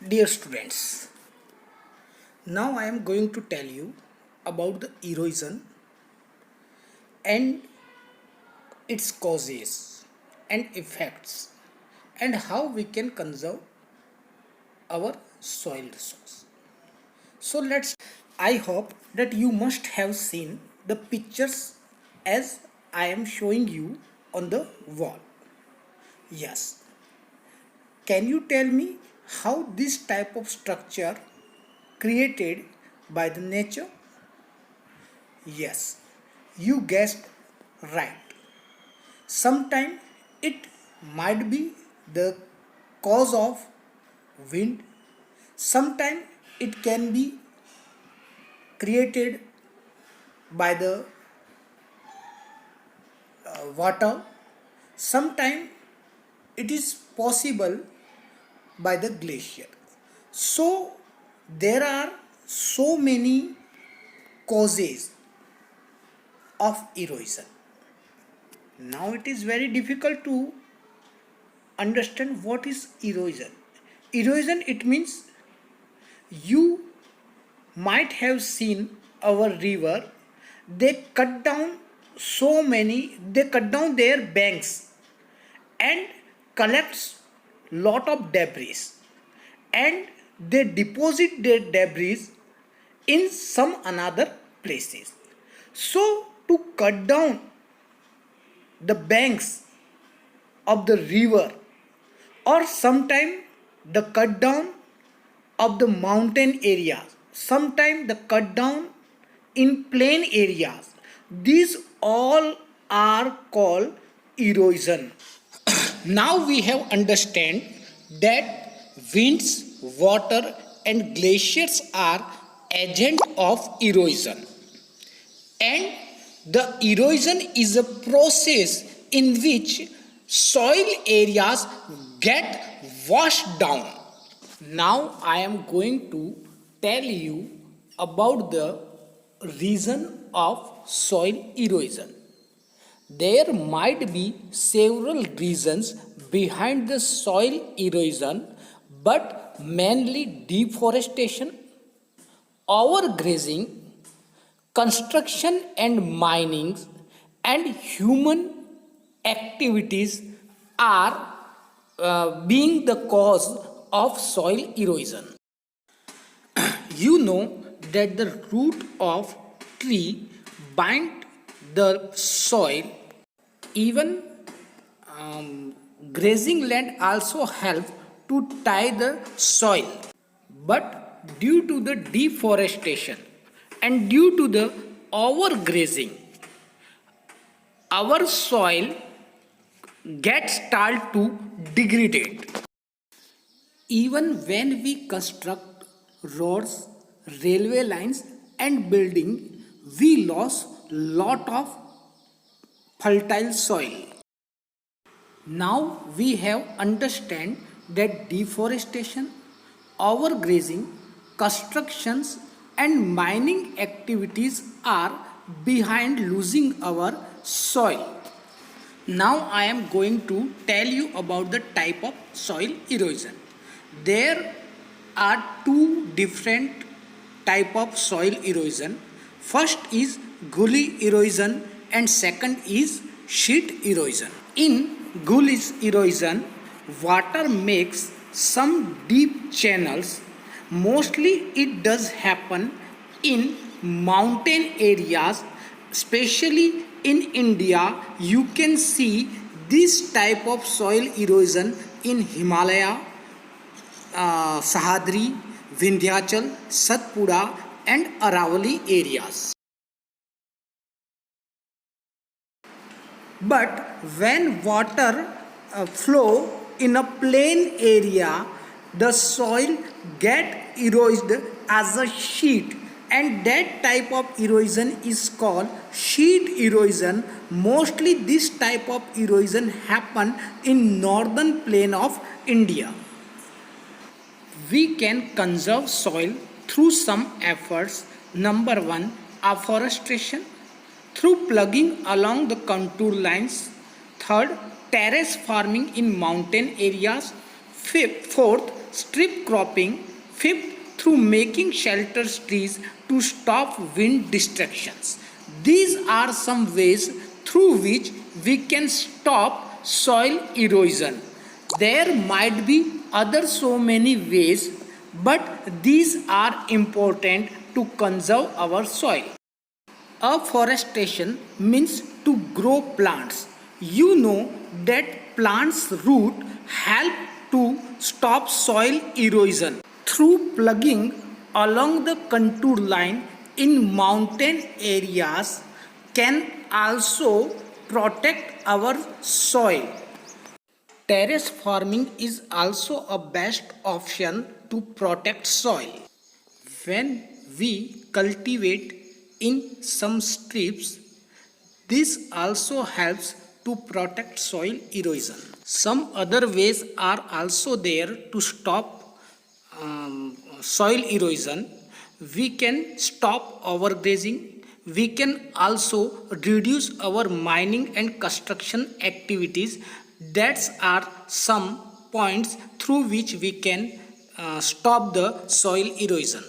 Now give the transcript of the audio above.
Dear students, now I am going to tell you about the erosion and its causes and effects and how we can conserve our soil resource. So I hope that you must have seen the pictures as I am showing you on the wall. Yes. Can you tell me how this type of structure created by the nature? Yes, you guessed right. Sometimes it might be the cause of wind, sometimes it can be created by the water, sometimes it is possible by the glacier. So there are so many causes of erosion. Now it is very difficult to understand what is erosion. Erosion, it means you might have seen our river, they cut down they cut down their banks and collects lot of debris, and they deposit their debris in some another places. So to cut down the banks of the river, or sometime the cut down of the mountain areas, sometime the cut down in plain areas, these all are called erosion. Now we have understand that winds, water and glaciers are agent of erosion, and the erosion is a process in which soil areas get washed down. Now I am going to tell you about the reason of soil erosion. There might be several reasons behind the soil erosion, but mainly deforestation, overgrazing, construction and mining, and human activities are being the cause of soil erosion. You know that the root of tree bind the soil. Even grazing land also help to tie the soil. But due to the deforestation and due to the overgrazing, our soil gets start to degrade. Even when we construct roads, railway lines and building, we lose lot of fertile soil. Now we have understand that deforestation, overgrazing, constructions and mining activities are behind losing our soil. Now I am going to tell you about the type of soil erosion. There are two different type of soil erosion. First is gully erosion and second is sheet erosion. In gully erosion, water makes some deep channels. Mostly it does happen in mountain areas, especially in India. You can see this type of soil erosion in Himalaya, Sahyadri, Vindhyachal, Satpura and Aravalli areas. But when water flow in a plain area, the soil get eroded as a sheet, and that type of erosion is called sheet erosion. Mostly this type of erosion happen in northern plain of India. We can conserve soil through some efforts. Number one, afforestation through plugging along the contour lines. Third, terrace farming in mountain areas. Fourth, strip cropping. Fifth, through making shelter trees to stop wind distractions. These are some ways through which we can stop soil erosion. There might be other so many ways, but these are important to conserve our soil. Afforestation means to grow plants. You know that plants' root help to stop soil erosion through plugging along the contour line in mountain areas can also protect our soil. Terrace farming is also a best option to protect soil. When we cultivate in some strips, this also helps to protect soil erosion. Some other ways are also there to stop soil erosion. We can stop overgrazing. We can also reduce our mining and construction activities. That are some points through which we can stop the soil erosion.